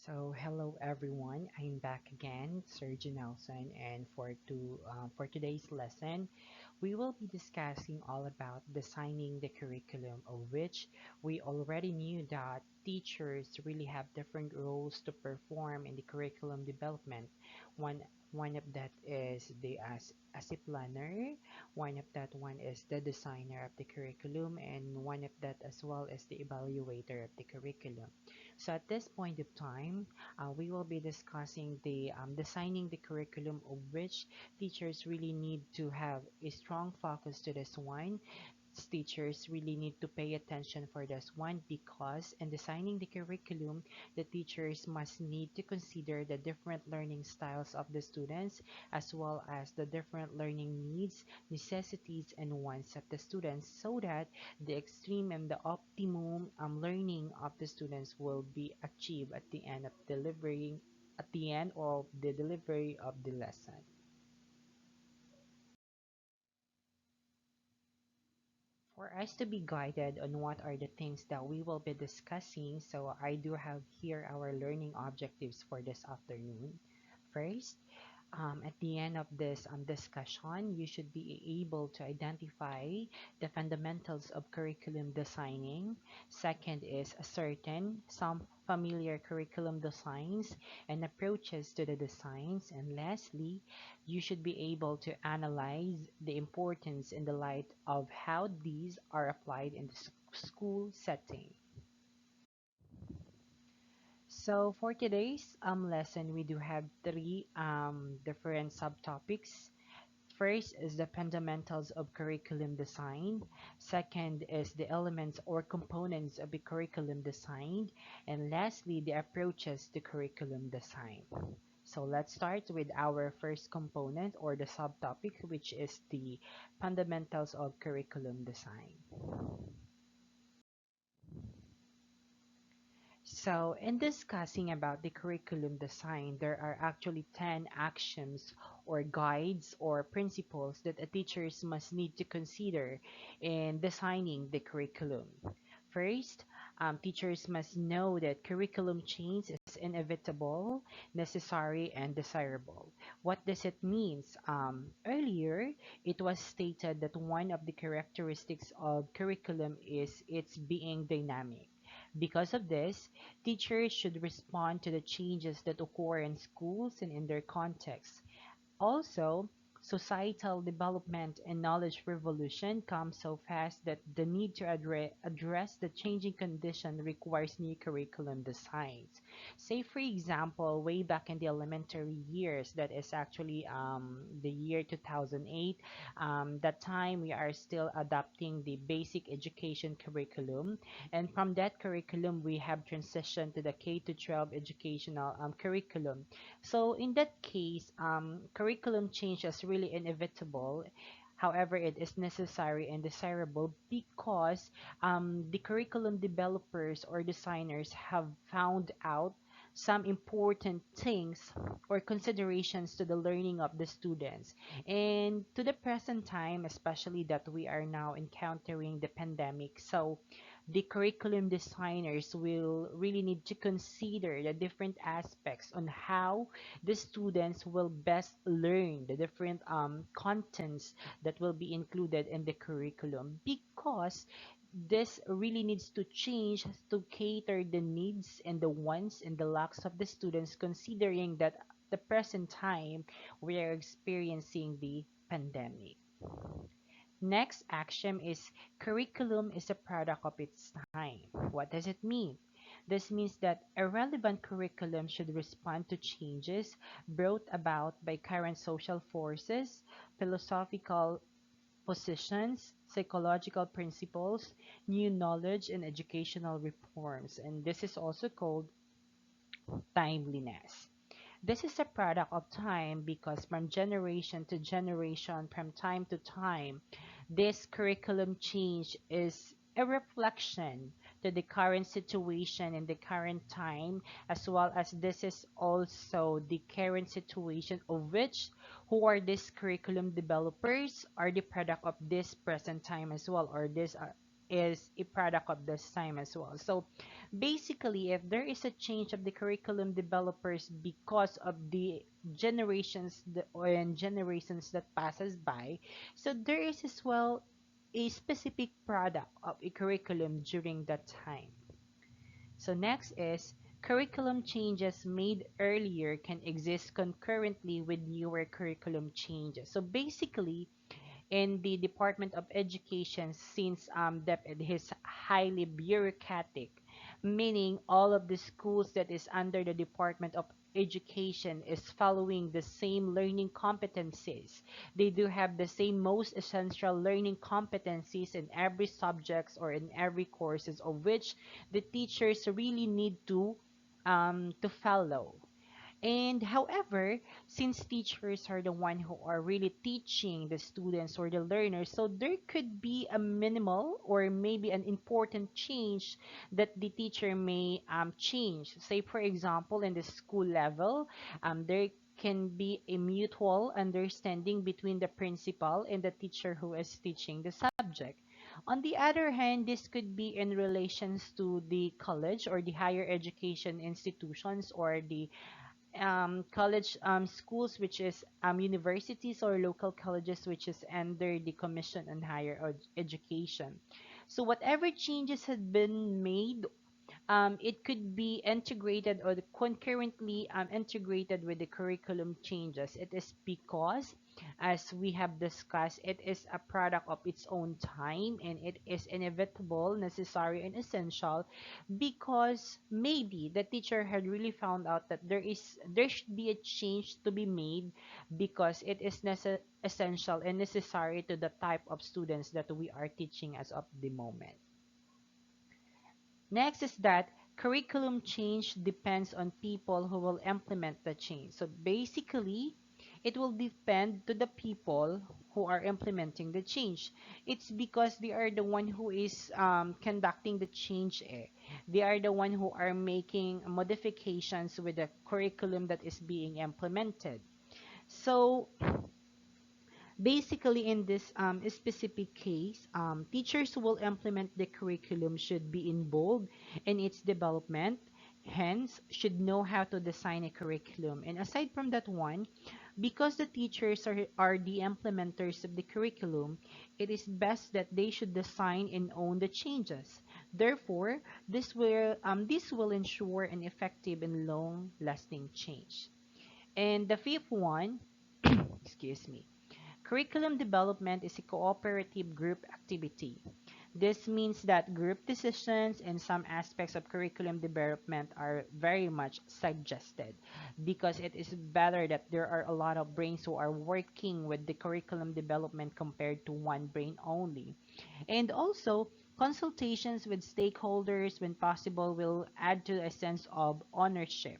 Hello everyone. I'm back again, Sergio Nelson, and for today's lesson, we will be discussing all about designing the curriculum, of which we already knew that teachers really have different roles to perform in the curriculum development. One one of that is the as a planner, one of that one is the designer of the curriculum, and one of that as well is the evaluator of the curriculum. So at this point of time, we will be discussing the designing the curriculum, of which teachers really need to have a strong focus to this one. Teachers really need to pay attention for this one because in designing the curriculum, the teachers must need to consider the different learning styles of the students as well as the different learning needs, necessities, and wants of the students so that the extreme and the optimum learning of the students will be achieved at the end of delivering at the end of the delivery of the lesson. For us to be guided on what are the things that we will be discussing, so I do have here our learning objectives for this afternoon. First, at the end of this discussion, you should be able to identify the fundamentals of curriculum designing. Second is ascertain some familiar curriculum designs and approaches to the designs. And lastly, you should be able to analyze the importance in the light of how these are applied in the school setting. So for today's lesson, we do have three different subtopics. First is the fundamentals of curriculum design. Second is the elements or components of the curriculum design. And lastly, the approaches to curriculum design. So let's start with our first component or the subtopic, which is the fundamentals of curriculum design. So, in discussing about the curriculum design, there are actually 10 axioms or guides or principles that a teachers must need to consider in designing the curriculum. First, teachers must know that curriculum change is inevitable, necessary, and desirable. What does it mean? Earlier, it was stated that one of the characteristics of curriculum is its being dynamic. Because of this, teachers should respond to the changes that occur in schools and in their context. Also, societal development and knowledge revolution come so fast that the need to address the changing condition requires new curriculum designs. Say, for example, way back in the elementary years, that is actually the year 2008, that time we are still adopting the basic education curriculum. And from that curriculum, we have transitioned to the K to 12 educational curriculum. So in that case, curriculum change is really inevitable. However, it is necessary and desirable because the curriculum developers or designers have found out some important things or considerations to the learning of the students. And to the present time, especially that we are now encountering the pandemic, so the curriculum designers will really need to consider the different aspects on how the students will best learn the different contents that will be included in the curriculum because this really needs to change to cater the needs and the wants and the lacks of the students considering that the present time we are experiencing the pandemic. Next action is curriculum is a product of its time. What does it mean? This means that a relevant curriculum should respond to changes brought about by current social forces, philosophical positions, psychological principles, new knowledge, and educational reforms. And this is also called timeliness. This is a product of time because from generation to generation, from time to time, this curriculum change is a reflection to the current situation in the current time, as well as this is also the current situation of which who are these curriculum developers are the product of this present time as well, or this is a product of this time as well. So basically, if there is a change of the curriculum developers because of the and generations that passes by, so there is as well a specific product of a curriculum during that time. So next is curriculum changes made earlier can exist concurrently with newer curriculum changes. So basically, in the Department of Education, since DepEd is highly bureaucratic, meaning all of the schools that is under the Department of Education is following the same learning competencies. They do have the same most essential learning competencies in every subjects or in every courses of which the teachers really need to follow. And however, since teachers are the one who are really teaching the students or the learners, so there could be a minimal or maybe an important change that the teacher may change. Say, for example, in the school level, there can be a mutual understanding between the principal and the teacher who is teaching the subject. On the other hand, this could be in relations to the college or the higher education institutions or the college schools, which is universities or local colleges, which is under the Commission on Higher Education. So whatever changes had been made, it could be integrated or concurrently integrated with the curriculum changes. It is because, as we have discussed, it is a product of its own time and it is inevitable, necessary, and essential because maybe the teacher had really found out that there should be a change to be made because it is essential and necessary to the type of students that we are teaching as of the moment. Next is that curriculum change depends on people who will implement the change. So basically, it will depend to the people who are implementing the change. It's because they are the one who is conducting the change. They are the one who are making modifications with the curriculum that is being implemented. So basically, in this specific case, teachers who will implement the curriculum should be involved in its development, hence, should know how to design a curriculum. And aside from that one, because the teachers are the implementers of the curriculum, it is best that they should design and own the changes. Therefore, this will ensure an effective and long-lasting change. And the fifth one, excuse me. Curriculum development is a cooperative group activity. This means that group decisions and some aspects of curriculum development are very much suggested because it is better that there are a lot of brains who are working with the curriculum development compared to one brain only. And also, consultations with stakeholders, when possible, will add to a sense of ownership.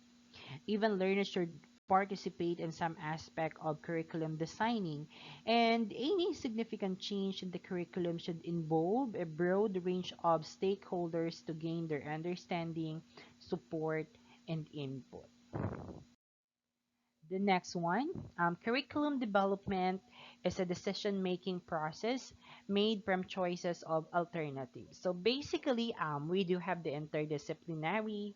Even learners should participate in some aspect of curriculum designing, and any significant change in the curriculum should involve a broad range of stakeholders to gain their understanding, support, and input. The next one, curriculum development is a decision-making process made from choices of alternatives. So basically, we do have the interdisciplinary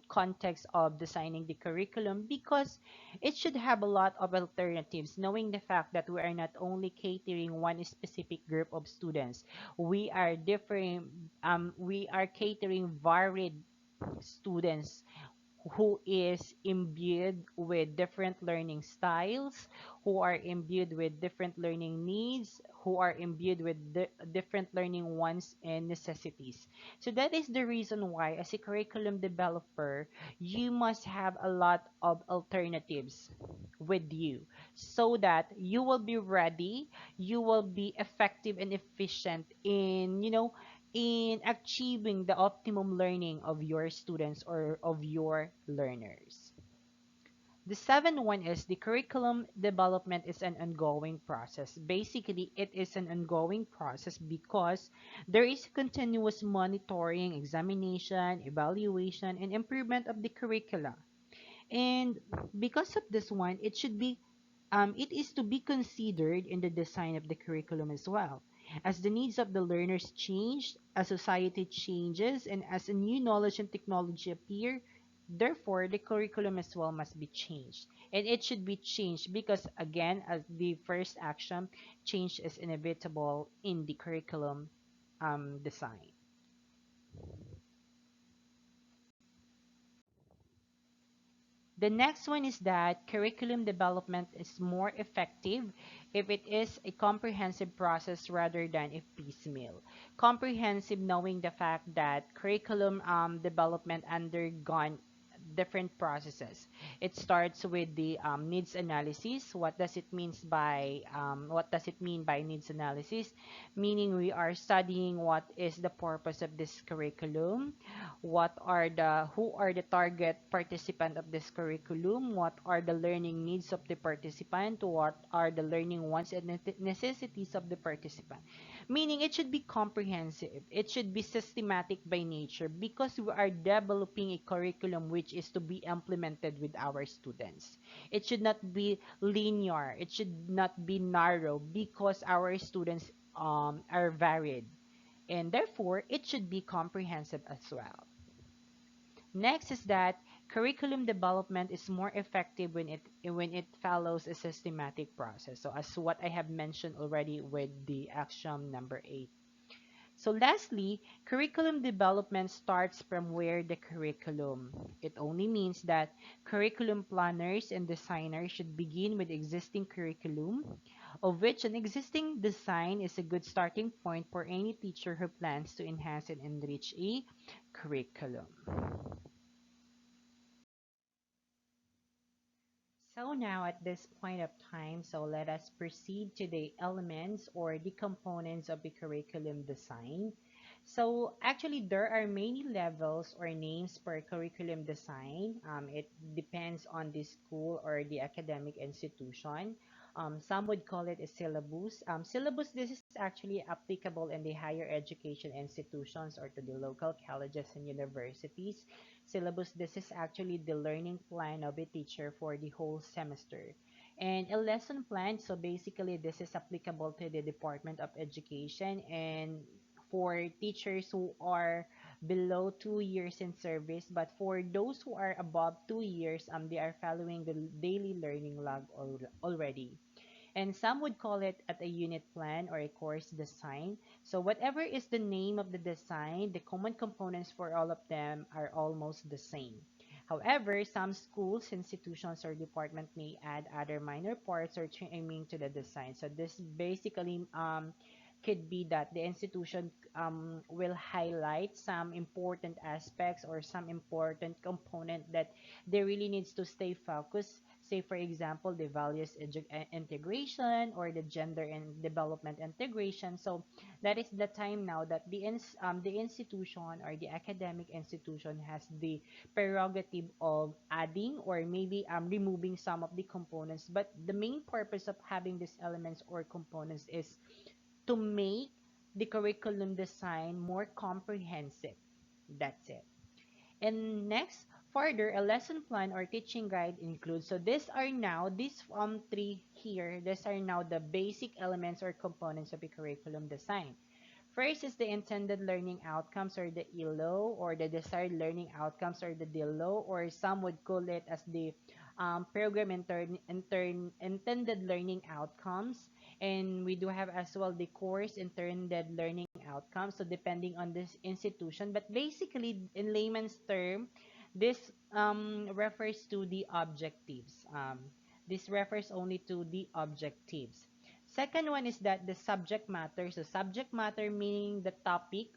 context of designing the curriculum because it should have a lot of alternatives, knowing the fact that we are not only catering one specific group of students, we are catering varied students who is imbued with different learning styles, who are imbued with different learning needs, who are imbued with different learning wants and necessities. So that is the reason why, as a curriculum developer, you must have a lot of alternatives with you so that you will be ready, you will be effective and efficient in achieving the optimum learning of your students or of your learners. The seventh one is the curriculum development is an ongoing process. Basically, it is an ongoing process because there is continuous monitoring, examination, evaluation, and improvement of the curricula. And because of this one, it is to be considered in the design of the curriculum as well. As the needs of the learners change, as society changes, and as a new knowledge and technology appear, therefore the curriculum as well must be changed. And it should be changed because, again, as the first action, change is inevitable in the curriculum design. The next one is that curriculum development is more effective if it is a comprehensive process rather than a piecemeal. Comprehensive, knowing the fact that curriculum development undergone different processes. It starts with the needs analysis. What does it mean by needs analysis? Meaning we are studying what is the purpose of this curriculum, who are the target participant of this curriculum, what are the learning needs of the participant, what are the learning wants and necessities of the participant. Meaning it should be comprehensive, it should be systematic by nature, because we are developing a curriculum which is to be implemented with our students. It should not be linear, it should not be narrow, because our students are varied, and therefore it should be comprehensive as well. Next is that curriculum development is more effective when it follows a systematic process. So as what I have mentioned already with the axiom number 8. So lastly, curriculum development starts from where the curriculum. It only means that curriculum planners and designers should begin with existing curriculum, of which an existing design is a good starting point for any teacher who plans to enhance and enrich a curriculum. So now at this point of time, so let us proceed to the elements or the components of the curriculum design. So actually there are many levels or names per curriculum design. It depends on the school or the academic institution. Some would call it a syllabus. Syllabus, this is actually applicable in the higher education institutions or to the local colleges and universities. Syllabus, this is actually the learning plan of a teacher for the whole semester. And a lesson plan, so basically this is applicable to the Department of Education and for teachers who are below 2 years in service, but for those who are above 2 years, they are following the daily learning log already. And some would call it at a unit plan or a course design. So whatever is the name of the design, the common components for all of them are almost the same. However, some schools, institutions, or department may add other minor parts or trimming to the design. So this basically could be that the institution will highlight some important aspects or some important component that they really needs to stay focused. Say for example, the values integration or the gender and development integration. So that is the time now that the institution or the academic institution has the prerogative of adding or maybe removing some of the components. But the main purpose of having these elements or components is to make the curriculum design more comprehensive. That's it. And next, further, a lesson plan or teaching guide includes. So these three here, these are now the basic elements or components of a curriculum design. First is the intended learning outcomes or the ELO, or the desired learning outcomes or the DLO, or some would call it as the program intended learning outcomes. And we do have as well the course intended learning outcomes. So depending on this institution, but basically in layman's term, this refers to the objectives. This refers only to the objectives. Second one is that the subject matter. So subject matter meaning the topic.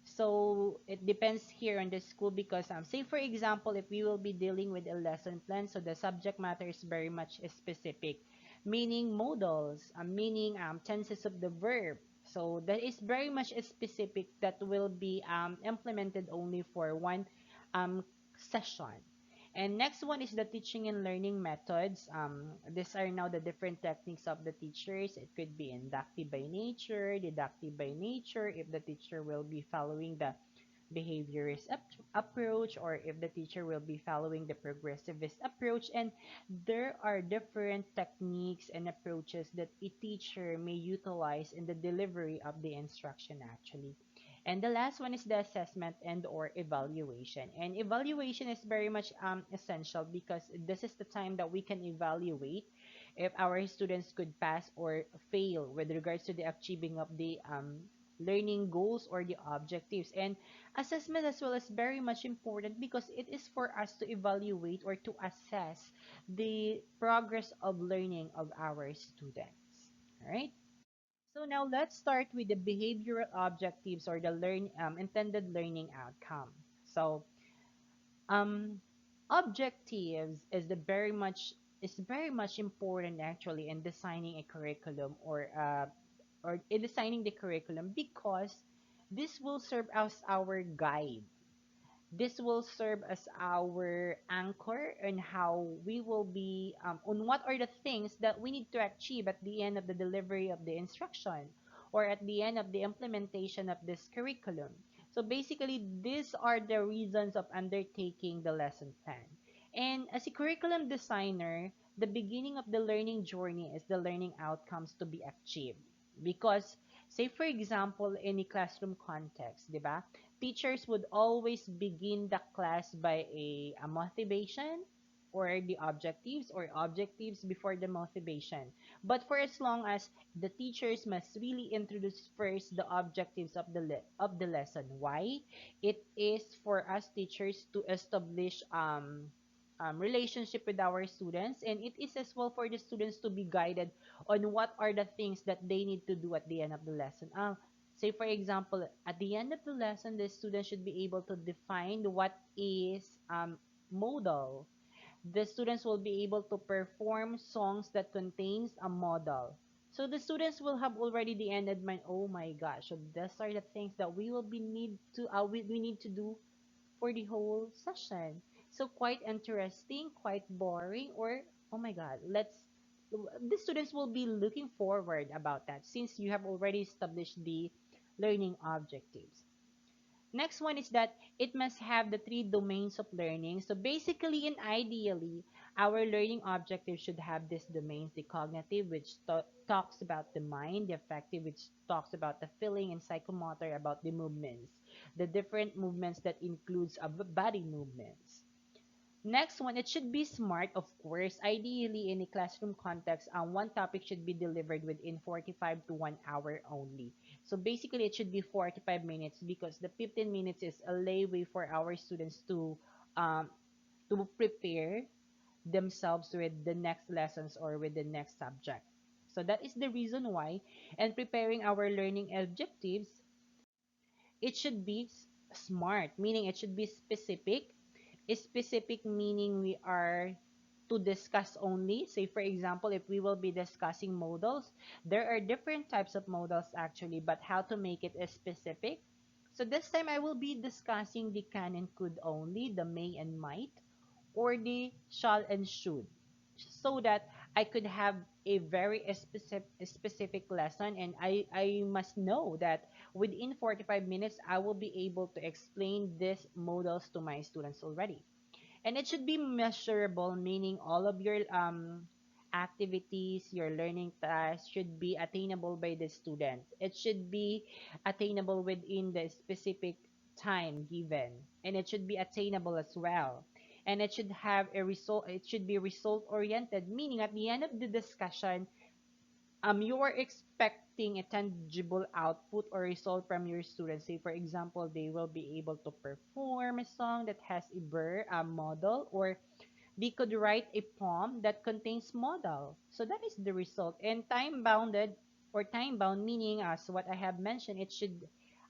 So it depends here on the school because say for example, if we will be dealing with a lesson plan, so the subject matter is very much specific, meaning modals, meaning tenses of the verb. So that is very much specific that will be implemented only for one session. And next one is the teaching and learning methods. These are now the different techniques of the teachers. It could be inductive by nature, deductive by nature, if the teacher will be following behaviorist approach, or if the teacher will be following the progressivist approach. And there are different techniques and approaches that a teacher may utilize in the delivery of the instruction actually. And the last one is the assessment and or evaluation. And evaluation is very much essential because this is the time that we can evaluate if our students could pass or fail with regards to the achieving of the learning goals or the objectives. And assessment as well is very much important because it is for us to evaluate or to assess the progress of learning of our students. All right. So now let's start with the behavioral objectives or the intended learning outcome. So um, objectives is very much important actually in designing a curriculum or in designing the curriculum because this will serve as our guide. This will serve as our anchor on how we will be on what are the things that we need to achieve at the end of the delivery of the instruction or at the end of the implementation of this curriculum. So basically these are the reasons of undertaking the lesson plan. And as a curriculum designer, the beginning of the learning journey is the learning outcomes to be achieved, because say for example in a classroom context, 'di ba? Teachers would always begin the class by a motivation or the objectives before the motivation. But for as long as the teachers must really introduce first the objectives of of the lesson. Why? It is for us teachers to establish relationship with our students, and it is as well for the students to be guided on what are the things that they need to do at the end of the lesson. Say for example, at the end of the lesson, the student should be able to define what is modal. The students will be able to perform songs that contains a modal. So the students will have already the end in mind. Oh my gosh! So these are the things that we will be need to we need to do for the whole session. So quite interesting, quite boring, or oh my god, the students will be looking forward about that since you have already established the learning objectives. Next one is that it must have the three domains of learning. So basically and ideally, our learning objective should have these domains: the cognitive, which talks about the mind; the affective, which talks about the feeling; and psychomotor, about the movements, the different movements that includes body movements. Next one, it should be smart, of course. Ideally, in a classroom context, one topic should be delivered within 45 to 1 hour only. So basically, it should be 45 minutes because the 15 minutes is a leeway for our students um, to prepare themselves with the next lessons or with the next subject. So that is the reason why, and preparing our learning objectives, it should be smart, meaning it should be specific. Specific meaning we are to discuss only. Say for example, if we will be discussing modals, there are different types of modals actually, but how to make it specific. So this time I will be discussing the can and could only, the may and might, or the shall and should, so that I could have a very specific lesson, and I must know that within 45 minutes I will be able to explain these modals to my students already. And it should be measurable, meaning all of your activities, your learning tasks should be attainable by the students. It should be attainable within the specific time given, and it should be attainable as well. And it should have a result. It should be result oriented, meaning at the end of the discussion, you are expecting a tangible output or result from your students. Say for example, they will be able to perform a song that has a model, or they could write a poem that contains modal. So that is the result. And time bounded or time bound, meaning as what I have mentioned, it should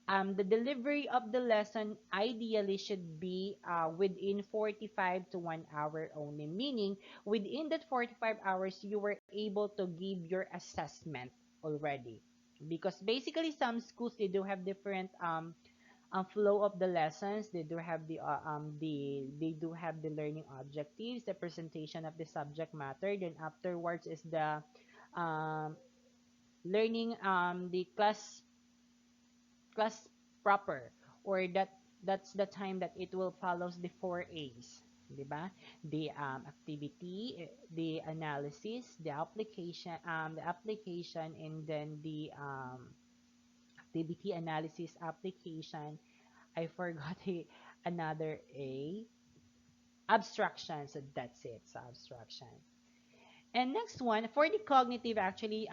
the delivery of the lesson ideally should be within 45 to 1 hour only, meaning within that 45 hours you were able to give your assessment already, because basically some schools they do have different flow of the lessons. They do have they do have the learning objectives, the presentation of the subject matter, then afterwards is the um, learning the class proper, or that That's the time that it will follows the four A's, di ba? The activity, the analysis, the application, and then the activity, analysis, application. I forgot another A, abstraction. So that's it. So abstraction. And next one, for the cognitive, actually,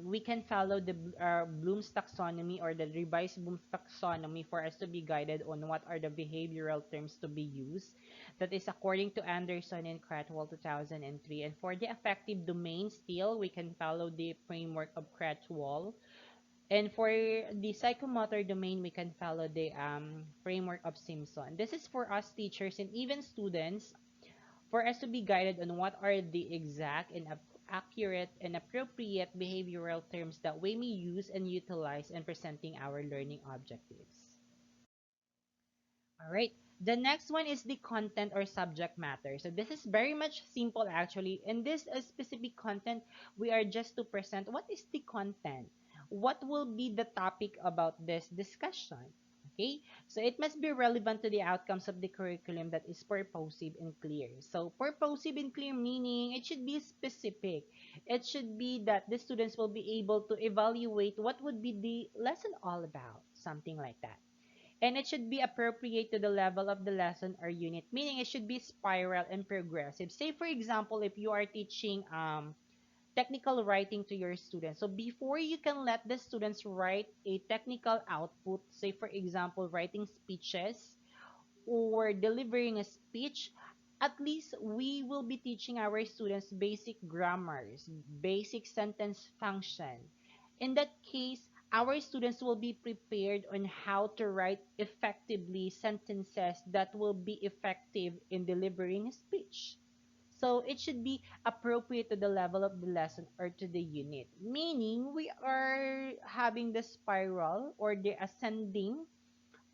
we can follow the Bloom's taxonomy or the revised Bloom's taxonomy for us to be guided on what are the behavioral terms to be used. That is according to Anderson and Cratwell 2003. And for the affective domain, still, we can follow the framework of Cratwell. And for the psychomotor domain, we can follow the framework of Simpson. This is for us teachers and even students for us to be guided on what are the exact and accurate and appropriate behavioral terms that we may use and utilize in presenting our learning objectives. All right. The next one is the content or subject matter. So this is very much simple actually. In this specific content, we are just to present what is the content. What will be the topic about this discussion? Okay, so it must be relevant to the outcomes of the curriculum that is purposive and clear. So purposive and clear meaning it should be specific. It should be that the students will be able to evaluate what would be the lesson all about, something like that. And it should be appropriate to the level of the lesson or unit, meaning it should be spiral and progressive. Say for example, if you are teaching technical writing to your students, so before you can let the students write a technical output, say for example writing speeches or delivering a speech, at least we will be teaching our students basic grammars, basic sentence function. In that case, our students will be prepared on how to write effectively sentences that will be effective in delivering a speech. So it should be appropriate to the level of the lesson or to the unit. Meaning we are having the spiral or the ascending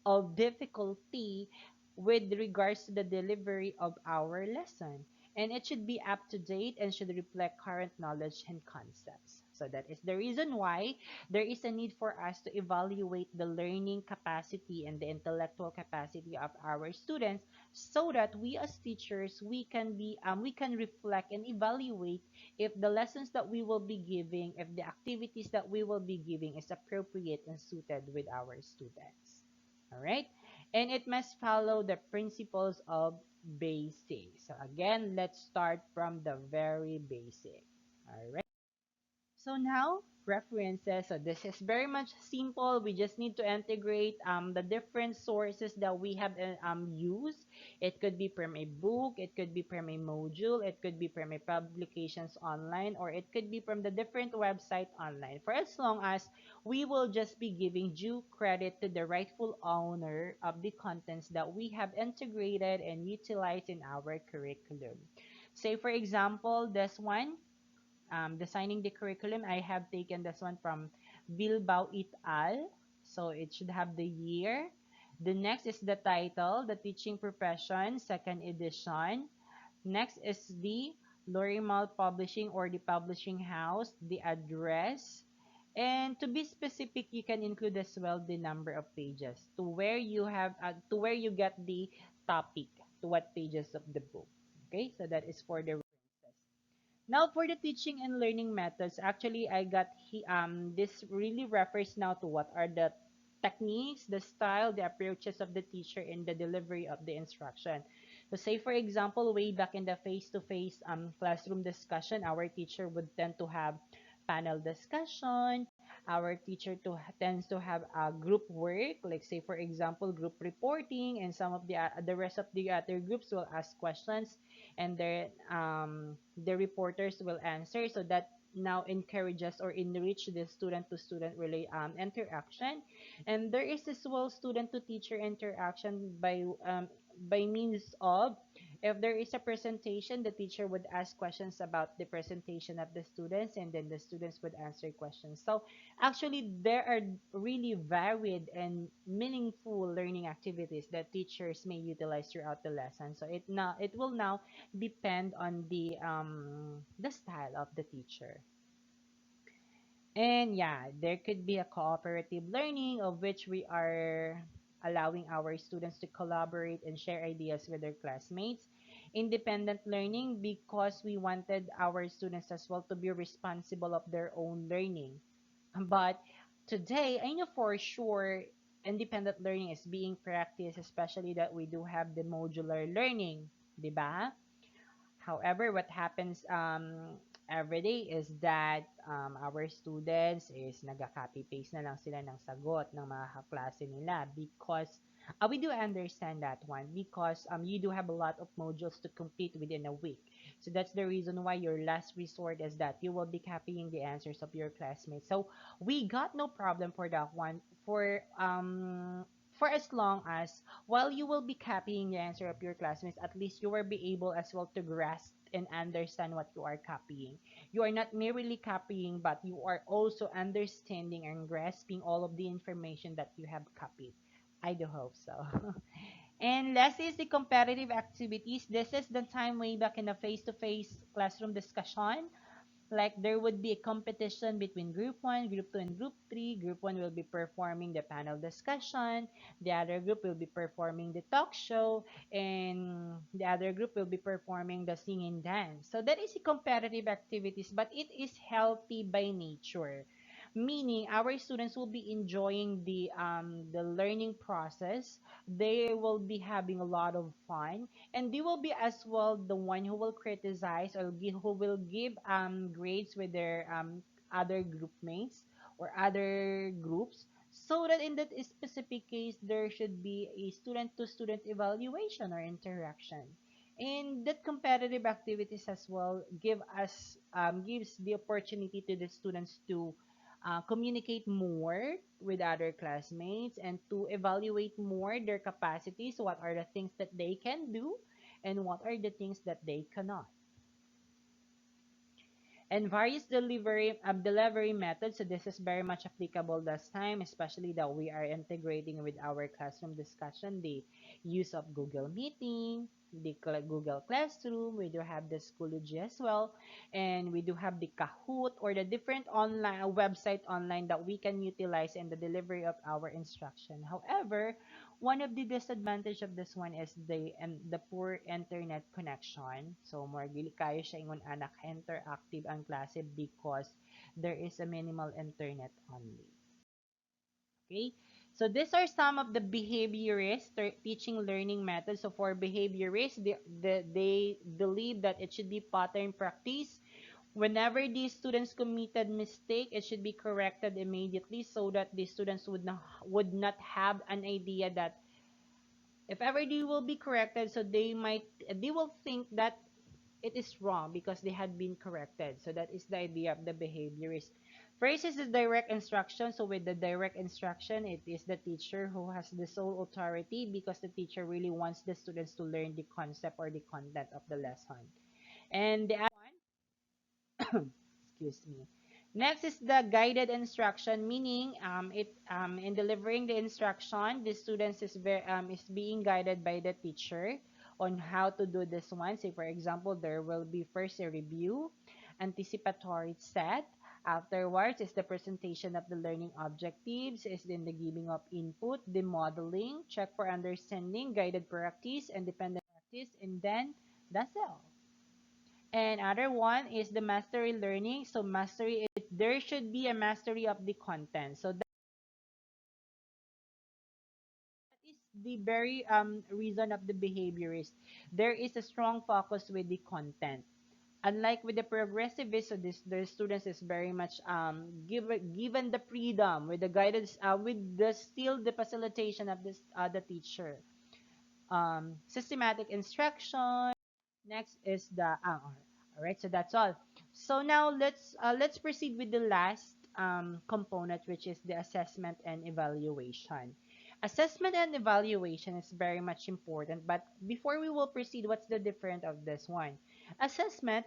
of difficulty with regards to the delivery of our lesson. And it should be up to date and should reflect current knowledge and concepts. So that is the reason why there is a need for us to evaluate the learning capacity and the intellectual capacity of our students so that we as teachers we can reflect and evaluate if the lessons that we will be giving, if the activities that we will be giving is appropriate and suited with our students. All right. And it must follow the principles of basic. So again, let's start from the very basic. All right. So now, references. So this is very much simple. We just need to integrate the different sources that we have used. It could be from a book, it could be from a module, it could be from a publications online, or it could be from the different website online. For as long as we will just be giving due credit to the rightful owner of the contents that we have integrated and utilized in our curriculum. Say for example, this one, designing the curriculum, I have taken this one from Bilbao et al. So it should have the year. The next is the title, The Teaching Profession, second edition. Next is the Lorimal Publishing or the publishing house, the address. And to be specific, you can include as well the number of pages to where you get the topic, to what pages of the book. Okay, so that is for the references. Now for the teaching and learning methods, actually I got this really refers now to what are the techniques, the style, the approaches of the teacher in the delivery of the instruction. So say for example, way back in the face-to-face classroom discussion, our teacher would tend to have panel discussion. Our teacher tends to have a group work, like say for example, group reporting, and some of the rest of the other groups will ask questions and the reporters will answer, so that now encourages or enrich the student to student really interaction. And there is as well student to teacher interaction by means of, if there is a presentation, the teacher would ask questions about the presentation of the students, and then the students would answer questions. So actually there are really varied and meaningful learning activities that teachers may utilize throughout the lesson. So it will now depend on the style of the teacher. And yeah, there could be a cooperative learning of which we are allowing our students to collaborate and share ideas with their classmates. Independent learning, because we wanted our students as well to be responsible of their own learning. But today, I know for sure independent learning is being practiced, especially that we do have the modular learning, 'di ba? However, what happens every day is that our students is nag-copy-paste na lang sila ng sagot ng mga kaklase nila because we do understand that one because you do have a lot of modules to complete within a week. So that's the reason why your last resort is that you will be copying the answers of your classmates. So we got no problem for that one for as long as while you will be copying the answer of your classmates, at least you will be able as well to grasp and understand what you are copying. You are not merely copying, but you are also understanding and grasping all of the information that you have copied. I do hope so. And last is the competitive activities. This is the time way back in a face-to-face classroom discussion, like there would be a competition between group 1, group 2, and group 3. Group 1 will be performing the panel discussion, the other group will be performing the talk show, and the other group will be performing the singing dance. So that is a competitive activities, but it is healthy by nature. Meaning our students will be enjoying the learning process. They will be having a lot of fun, and they will be as well the one who will criticize or who will give grades with their other group mates or other groups, so that in that specific case there should be a student to student evaluation or interaction. And that competitive activities as well gives the opportunity to the students to communicate more with other classmates and to evaluate more their capacities, what are the things that they can do and what are the things that they cannot. And various delivery methods. So this is very much applicable this time, especially that we are integrating with our classroom discussion the use of Google Meeting, the Google Classroom. We do have the Schoology as well, and we do have the Kahoot or the different online website online that we can utilize in the delivery of our instruction. However, one of the disadvantage of this one is the poor internet connection. So more dili kayo siya ingon anak interactive ang klase because there is a minimal internet only. Okay? So these are some of the behaviorist teaching learning methods. So for behaviorists, they believe that it should be pattern practice. Whenever these students committed mistake, it should be corrected immediately so that the students would not have an idea that if ever they will be corrected, so they will think that it is wrong because they had been corrected. So that is the idea of the behaviorist. First is the direct instruction. So with the direct instruction, it is the teacher who has the sole authority because the teacher really wants the students to learn the concept or the content of the lesson. And the other one, excuse me. Next is the guided instruction, meaning in delivering the instruction, the students is being guided by the teacher on how to do this one. Say for example, there will be first a review, anticipatory set. Afterwards is the presentation of the learning objectives, is then the giving of input, the modeling, check for understanding, guided practice, independent practice, and then that's all. And other one is the mastery learning. So mastery, there should be a mastery of the content. So that is the very reason of the behaviorist. There is a strong focus with the content. Unlike with the progressivist, so the students is very much given the freedom with the guidance with the still the facilitation of this the teacher. Systematic instruction. Next is the all right, so that's all. So now let's proceed with the last component, which is the assessment and evaluation. Assessment and evaluation is very much important, but before we will proceed, what's the difference of this one? Assessment,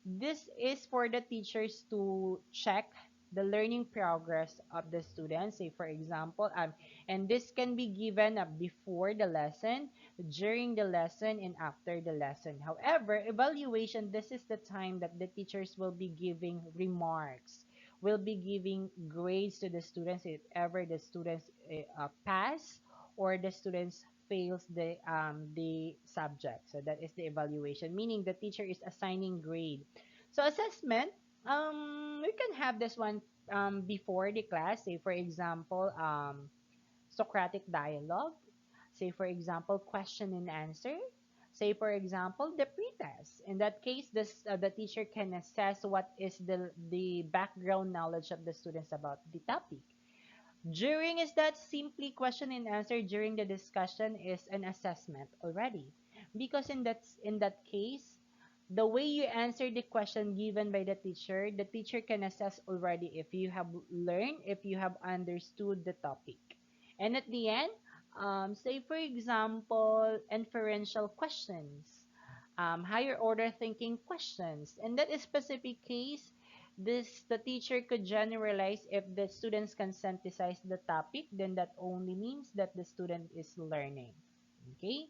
this is for the teachers to check the learning progress of the students. Say, for example, and this can be given before the lesson, during the lesson, and after the lesson. However, evaluation, this is the time that the teachers will be giving remarks will be giving grades to the students if ever the students pass or the students fails the subject. So that is the evaluation, meaning the teacher is assigning grade. So assessment, we can have this one before the class. Say for example, Socratic dialogue. Say for example, question and answer. Say for example, the pretest. In that case, the teacher can assess what is the background knowledge of the students about the topic. During is that simply question and answer during the discussion is an assessment already. Because in that case, the way you answer the question given by the teacher can assess already if you have learned, if you have understood the topic. And at the end, say for example, inferential questions, higher order thinking questions. In that specific case, the teacher could generalize if the students can synthesize the topic, then that only means that the student is learning. Okay?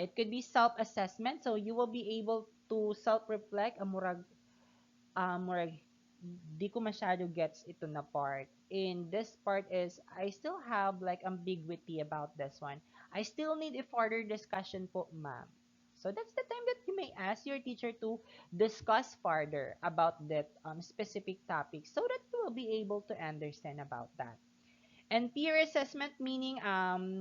It could be self-assessment, so you will be able to self-reflect. Murag, di ko masyado gets ito na part. In this part is, I still have like ambiguity about this one. I still need a further discussion po, ma'am. So that's the time that you may ask your teacher to discuss further about that specific topic so that you will be able to understand about that. And peer assessment meaning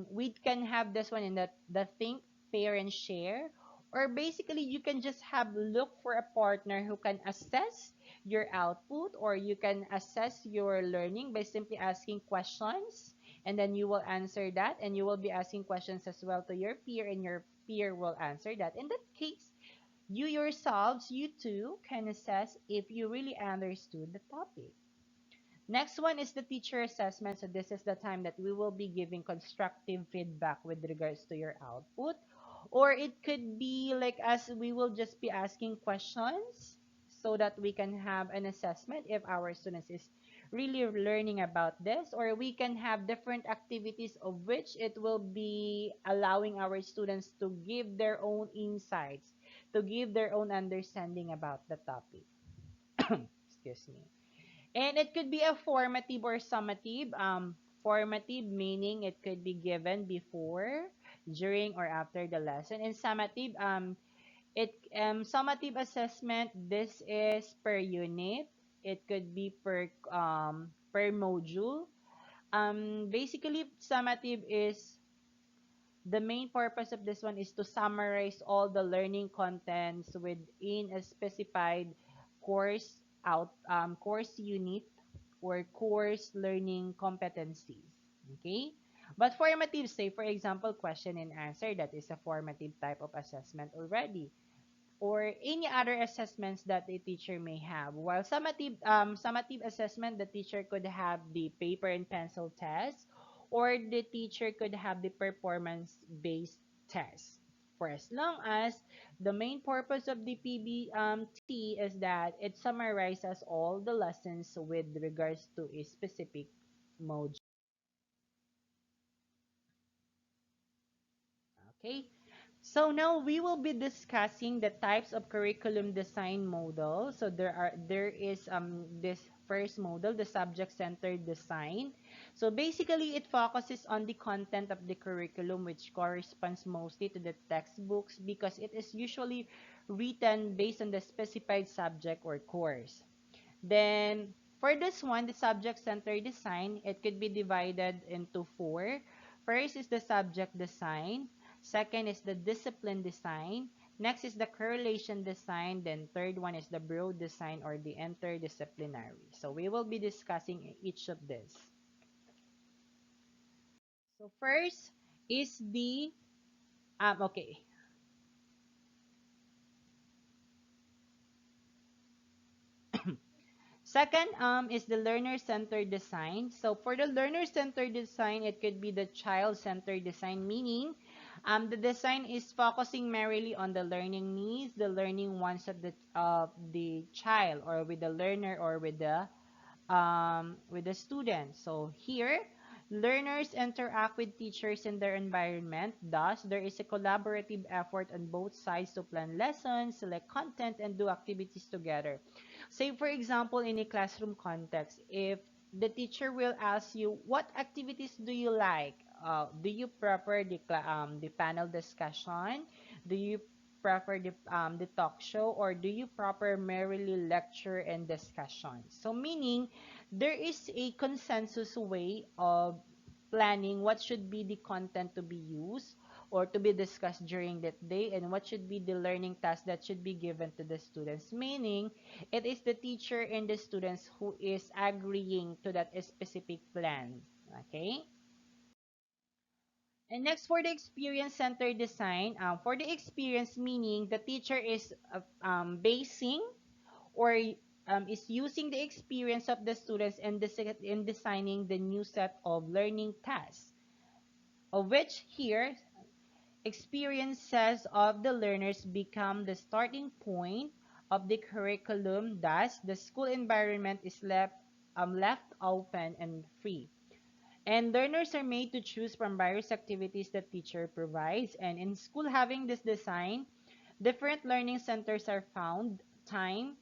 we can have this one in the think, pair, and share. Or basically you can just have look for a partner who can assess your output, or you can assess your learning by simply asking questions, and then you will answer that, and you will be asking questions as well to your peer, and your peer will answer that. In that case, you yourselves, you too, can assess if you really understood the topic. Next one is the teacher assessment. So this is the time that we will be giving constructive feedback with regards to your output. Or it could be like as we will just be asking questions so that we can have an assessment if our students is really learning about this, or we can have different activities of which it will be allowing our students to give their own insights, to give their own understanding about the topic. Excuse me. And it could be a formative or summative. Formative meaning it could be given before, during, or after the lesson. And summative, summative assessment. This is per unit. It could be per module. Basically, summative is the main purpose of this one is to summarize all the learning contents within a specified course unit or course learning competencies. Okay? But formative, say for example, question and answer, that is a formative type of assessment already, or any other assessments that a teacher may have. While summative assessment, the teacher could have the paper and pencil test, or the teacher could have the performance-based test. For as long as the main purpose of the PBT is that it summarizes all the lessons with regards to a specific module. Okay. So now we will be discussing the types of curriculum design model. So there is this first model, the subject-centered design. So basically it focuses on the content of the curriculum, which corresponds mostly to the textbooks because it is usually written based on the specified subject or course. Then for this one, the subject-centered design, it could be divided into four. First is the subject design. Second is the discipline design. Next is the correlation design. Then third one is the broad design or the interdisciplinary. So we will be discussing each of this. So first is the okay. Second is the learner-centered design. So for the learner-centered design, it could be the child-centered design, meaning the design is focusing merely on the learning needs, the learning wants of the child, or with the learner, or with the student. So here Learners interact with teachers in their environment. Thus, there is a collaborative effort on both sides to plan lessons, select content, and do activities together. Say, for example, in a classroom context, if the teacher will ask you, what activities do you like? Do you prefer the panel discussion? Do you prefer the talk show? Or do you prefer merely lecture and discussion? So meaning, there is a consensus way of planning what should be the content to be used or to be discussed during that day, and what should be the learning task that should be given to the students, meaning it is the teacher and the students who is agreeing to that specific plan. Okay. And next, for the experience center design, for the experience, meaning the teacher is basing or is using the experience of the students in designing the new set of learning tasks, of which here experiences of the learners become the starting point of the curriculum. Thus, the school environment is left open and free. And learners are made to choose from various activities that teacher provides. And in school having this design, different learning centers are found. Time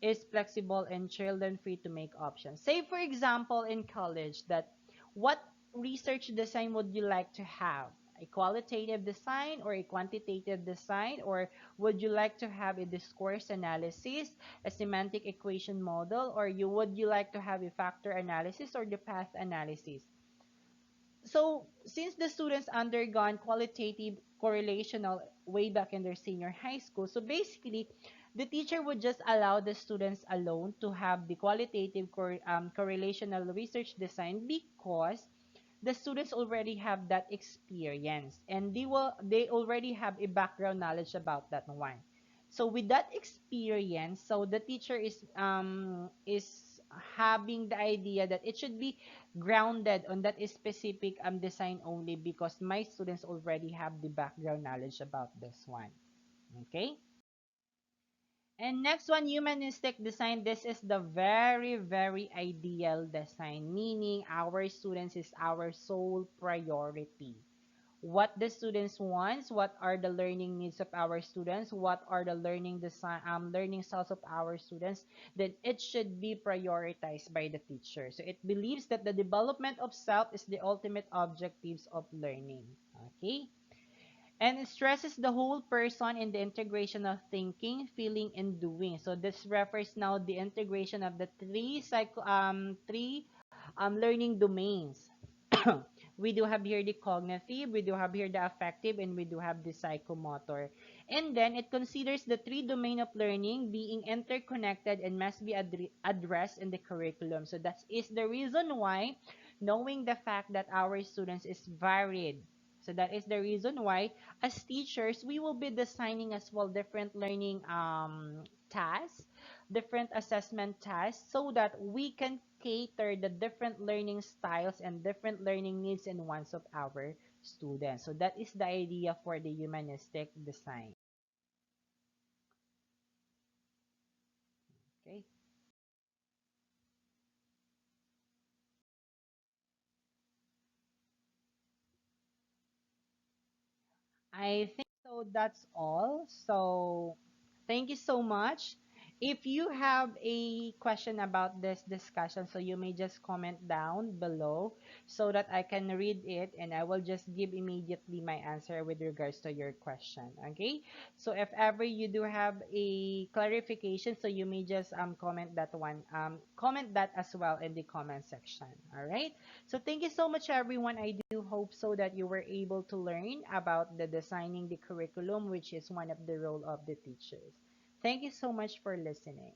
is flexible and children free to make options. Say, for example, in college, that what research design would you like to have? A qualitative design or a quantitative design? Or would you like to have a discourse analysis, a semantic equation model? Or would you like to have a factor analysis or the path analysis? So since the students undergone qualitative correlational way back in their senior high school, so basically the teacher would just allow the students alone to have the qualitative correlational research design, because the students already have that experience, and they already have a background knowledge about that one. So with that experience, so the teacher is having the idea that it should be grounded on that specific design only, because my students already have the background knowledge about this one. Okay. And next one, humanistic design. This is the very, very ideal design, meaning our students is our sole priority. What the students wants, what are the learning needs of our students, what are the learning styles of our students, then it should be prioritized by the teacher. So it believes that the development of self is the ultimate objectives of learning. Okay. And it stresses the whole person in the integration of thinking, feeling, and doing. So this refers now the integration of the three learning domains. We do have here the cognitive, we do have here the affective, and we do have the psychomotor. And then it considers the three domain of learning being interconnected and must be addressed in the curriculum. So that is the reason why, knowing the fact that our students is varied, so that is the reason why, as teachers, we will be designing as well different learning tasks, different assessment tasks, so that we can cater the different learning styles and different learning needs and wants of our students. So that is the idea for the humanistic design. Okay. I think so that's all. So thank you so much. If you have a question about this discussion, so you may just comment down below so that I can read it, and I will just give immediately my answer with regards to your question. Okay? So if ever you do have a clarification, so you may just comment that as well in the comment section. All right? So thank you so much, everyone. I do hope so that you were able to learn about the designing the curriculum, which is one of the role of the teachers. Thank you so much for listening.